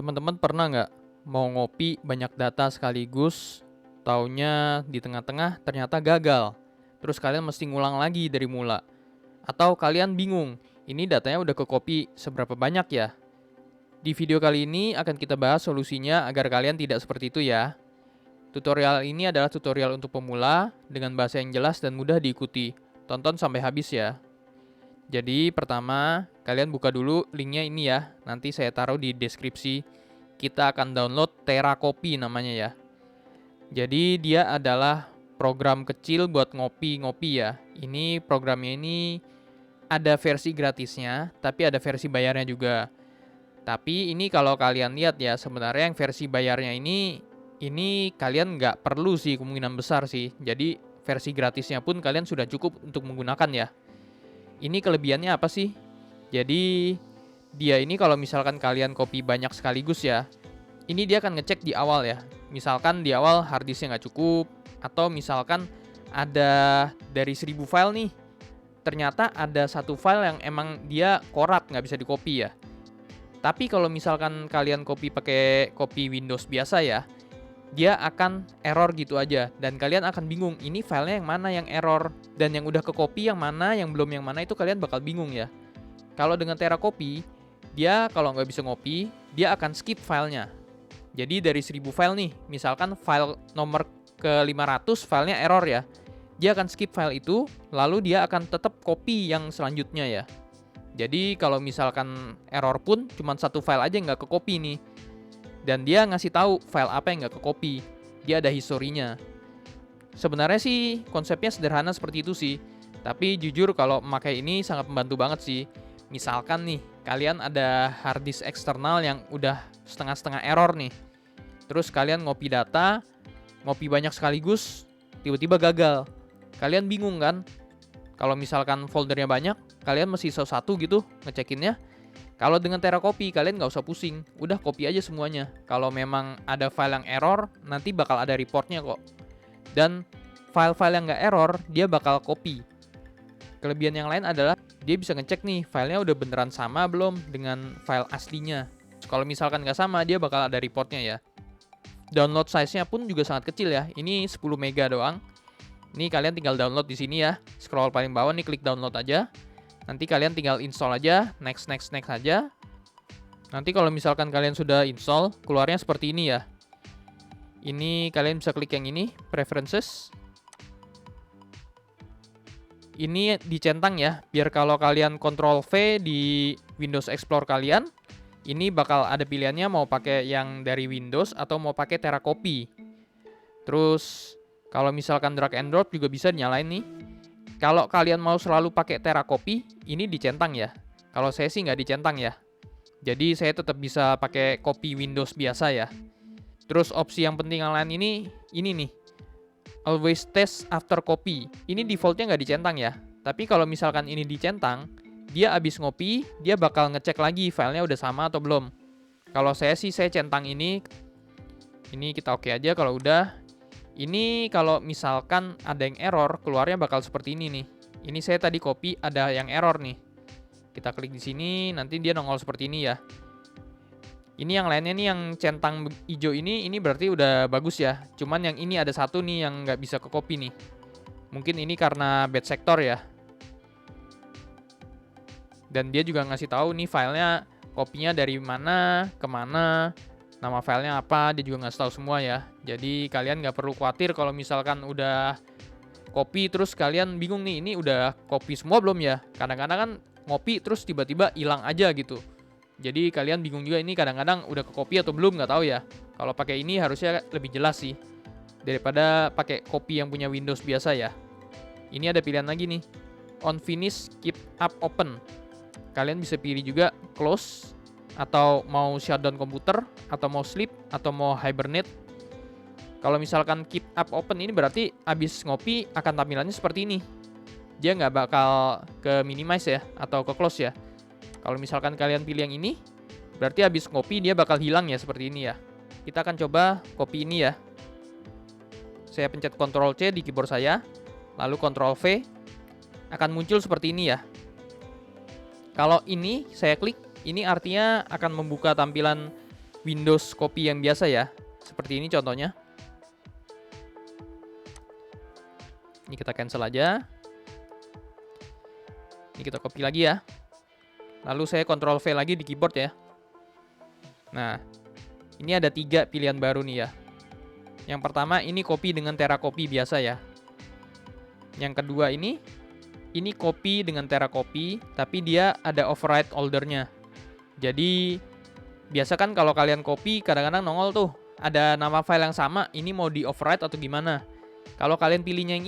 Teman-teman pernah nggak mau ngopi banyak data sekaligus, taunya di tengah-tengah ternyata gagal. Terus kalian mesti ngulang lagi dari mula. Atau kalian bingung, ini datanya udah ke copy seberapa banyak ya? Di video kali ini akan kita bahas solusinya agar kalian tidak seperti itu ya. Tutorial ini adalah tutorial untuk pemula dengan bahasa yang jelas dan mudah diikuti. Tonton sampai habis ya. Jadi pertama, kalian buka dulu linknya ini ya. Nanti saya taruh di deskripsi. Kita akan download Teracopy namanya ya. Jadi dia adalah program kecil buat ngopi-ngopi ya. Ini programnya ini ada versi gratisnya, tapi ada versi bayarnya juga. Tapi ini kalau kalian lihat ya, sebenarnya yang versi bayarnya ini kalian nggak perlu sih, kemungkinan besar sih. Jadi versi gratisnya pun kalian sudah cukup untuk menggunakan ya. Ini kelebihannya apa sih? Jadi dia ini kalau misalkan kalian copy banyak sekaligus ya, ini dia akan ngecek di awal ya. Misalkan di awal harddisknya nggak cukup, atau misalkan ada dari 1000 file nih, ternyata ada satu file yang emang dia korup, nggak bisa di copy ya. Tapi kalau misalkan kalian copy pakai copy Windows biasa ya, dia akan error gitu aja, dan kalian akan bingung ini filenya yang mana yang error, dan yang udah ke copy yang mana, yang belum yang mana, itu kalian bakal bingung ya. Kalau dengan Teracopy, dia kalau nggak bisa ngopi, dia akan skip filenya. Jadi dari 1000 file nih, misalkan file nomor ke 500 filenya error ya, dia akan skip file itu, lalu dia akan tetap copy yang selanjutnya ya. Jadi kalau misalkan error pun cuma satu file aja nggak ke copy nih, dan dia ngasih tahu file apa yang nggak ke copy, dia ada historinya. Sebenarnya sih konsepnya sederhana seperti itu sih, tapi jujur kalau memakai ini sangat membantu banget sih. Misalkan nih, kalian ada harddisk eksternal yang udah setengah-setengah error nih. Terus kalian ngopi data, ngopi banyak sekaligus, tiba-tiba gagal. Kalian bingung kan? Kalau misalkan foldernya banyak, kalian mesti satu-satu gitu ngecekinnya. Kalau dengan Teracopy, kalian nggak usah pusing. Udah copy aja semuanya. Kalau memang ada file yang error, nanti bakal ada reportnya kok. Dan file-file yang nggak error, dia bakal copy. Kelebihan yang lain adalah dia bisa ngecek nih filenya udah beneran sama belum dengan file aslinya. Kalau misalkan nggak sama, dia bakal ada reportnya ya. Download size-nya pun juga sangat kecil ya. Ini 10 mega doang. Ini kalian tinggal download di sini ya. Scroll paling bawah nih, klik download aja. Nanti kalian tinggal install aja, next aja. Nanti kalau misalkan kalian sudah install, keluarnya seperti ini ya. Ini kalian bisa klik yang ini, preferences. Ini dicentang ya, biar kalau kalian Ctrl V di Windows Explorer kalian, ini bakal ada pilihannya mau pakai yang dari Windows atau mau pakai Teracopy. Terus kalau misalkan drag and drop juga bisa dinyalain nih. Kalau kalian mau selalu pakai Teracopy, ini dicentang ya. Kalau saya sih nggak dicentang ya. Jadi saya tetap bisa pakai copy Windows biasa ya. Terus opsi yang penting yang lain ini nih. Always test after copy. Ini defaultnya nggak dicentang ya. Tapi kalau misalkan ini dicentang, dia abis ngopi, dia bakal ngecek lagi filenya udah sama atau belum. Kalau saya sih, saya centang ini. Ini kita oke aja kalau udah. Ini kalau misalkan ada yang error, keluarnya bakal seperti ini nih. Ini saya tadi copy, ada yang error nih. Kita klik di sini, nanti dia nongol seperti ini ya. Ini yang lainnya nih, yang centang hijau ini berarti udah bagus ya. Cuman yang ini ada satu nih yang nggak bisa ke copy nih. Mungkin ini karena bad sector ya. Dan dia juga ngasih tahu nih filenya, kopinya dari mana ke mana, nama filenya apa, dia juga ngasih tahu semua ya. Jadi kalian nggak perlu khawatir kalau misalkan udah copy terus kalian bingung nih, ini udah copy semua belum ya. Kadang-kadang kan ngopi terus tiba-tiba hilang aja gitu. Jadi kalian bingung juga, ini kadang-kadang udah ke copy atau belum, nggak tahu ya. Kalau pakai ini harusnya lebih jelas sih daripada pakai copy yang punya Windows biasa ya. Ini ada pilihan lagi nih, on finish keep up open. Kalian bisa pilih juga close, atau mau shutdown komputer, atau mau sleep, atau mau hibernate. Kalau misalkan keep up open ini berarti abis ngopi akan tampilannya seperti ini. Dia nggak bakal ke minimize ya, atau ke close ya. Kalau misalkan kalian pilih yang ini, berarti abis ngopi dia bakal hilang ya, seperti ini ya. Kita akan coba copy ini ya. Saya pencet Ctrl C di keyboard saya, lalu Ctrl V, akan muncul seperti ini ya. Kalau ini saya klik, ini artinya akan membuka tampilan Windows copy yang biasa ya. Seperti ini contohnya. Ini kita cancel aja. Ini kita copy lagi ya. Lalu saya Ctrl V lagi di keyboard ya. Nah, ini ada 3 pilihan baru nih ya. Yang pertama ini copy dengan TeraCopy biasa ya. Yang kedua ini copy dengan TeraCopy, tapi dia ada override oldernya. Jadi biasa kan kalau kalian copy kadang-kadang nongol tuh ada nama file yang sama, ini mau di override atau gimana. Kalau kalian pilihnya yang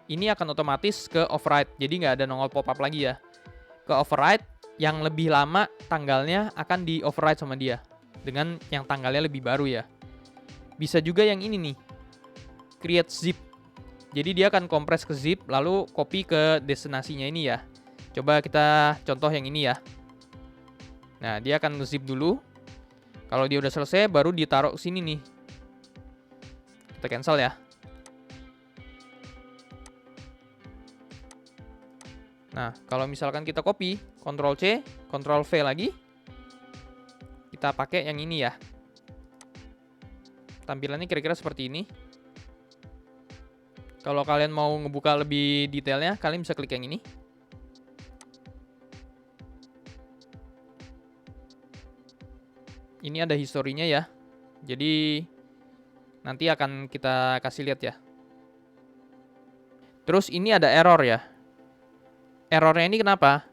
ini akan otomatis ke override, jadi nggak ada nongol pop-up lagi ya. Ke override, yang lebih lama tanggalnya akan di override sama dia, dengan yang tanggalnya lebih baru ya. Bisa juga yang ini nih, create zip. Jadi dia akan kompres ke zip, lalu copy ke destinasinya ini ya. Coba kita contoh yang ini ya. Nah, dia akan nge-zip dulu. Kalau dia udah selesai, baru ditaruh sini nih. Kita cancel ya. Nah, kalau misalkan kita copy, Ctrl C, Ctrl V lagi, kita pakai yang ini ya. Tampilannya kira-kira seperti ini. Kalau kalian mau ngebuka lebih detailnya, kalian bisa klik yang ini. Ini ada historinya ya. Jadi nanti akan kita kasih lihat ya. Terus ini ada error ya. Errornya ini kenapa?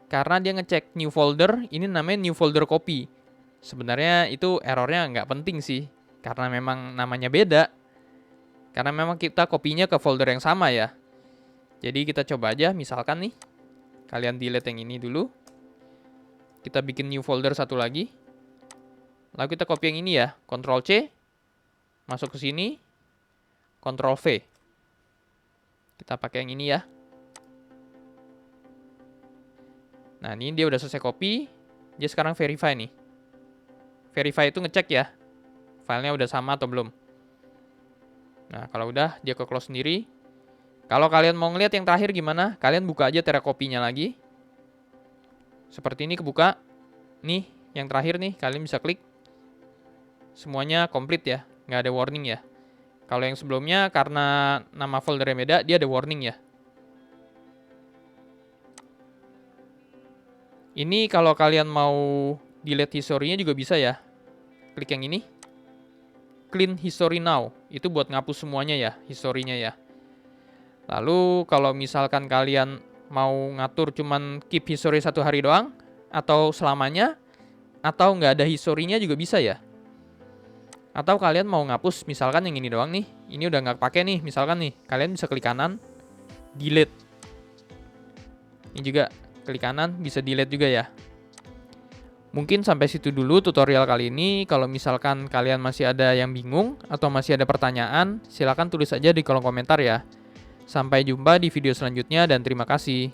Karena dia ngecek new folder, ini namanya new folder copy. Sebenarnya itu errornya nggak penting sih, karena memang namanya beda. Karena memang kita kopinya ke folder yang sama ya. Jadi kita coba aja, misalkan nih, kalian delete yang ini dulu. Kita bikin new folder satu lagi. Lalu kita copy yang ini ya, Ctrl C, masuk ke sini, Ctrl V. Kita pakai yang ini ya. Nah, ini dia udah selesai copy. Dia sekarang verify nih. Verify itu ngecek ya, filenya udah sama atau belum. Nah, kalau udah, dia ke close sendiri. Kalau kalian mau ngeliat yang terakhir gimana, kalian buka aja TeraCopy-nya lagi. Seperti ini kebuka. Nih, yang terakhir nih, kalian bisa klik. Semuanya komplit ya, nggak ada warning ya. Kalau yang sebelumnya, karena nama foldernya beda, dia ada warning ya. Ini kalau kalian mau delete history-nya juga bisa ya. Klik yang ini. Clean history now. Itu buat ngapus semuanya ya, history-nya ya. Lalu kalau misalkan kalian mau ngatur cuman keep history 1 hari doang, atau selamanya, atau nggak ada history-nya juga bisa ya. Atau kalian mau ngapus misalkan yang ini doang nih. Ini udah nggak pakai nih, misalkan nih. Kalian bisa klik kanan, delete. Ini juga klik kanan, bisa delete juga ya. Mungkin sampai situ dulu tutorial kali ini. Kalau misalkan kalian masih ada yang bingung atau masih ada pertanyaan, silakan tulis aja di kolom komentar ya. Sampai jumpa di video selanjutnya dan terima kasih.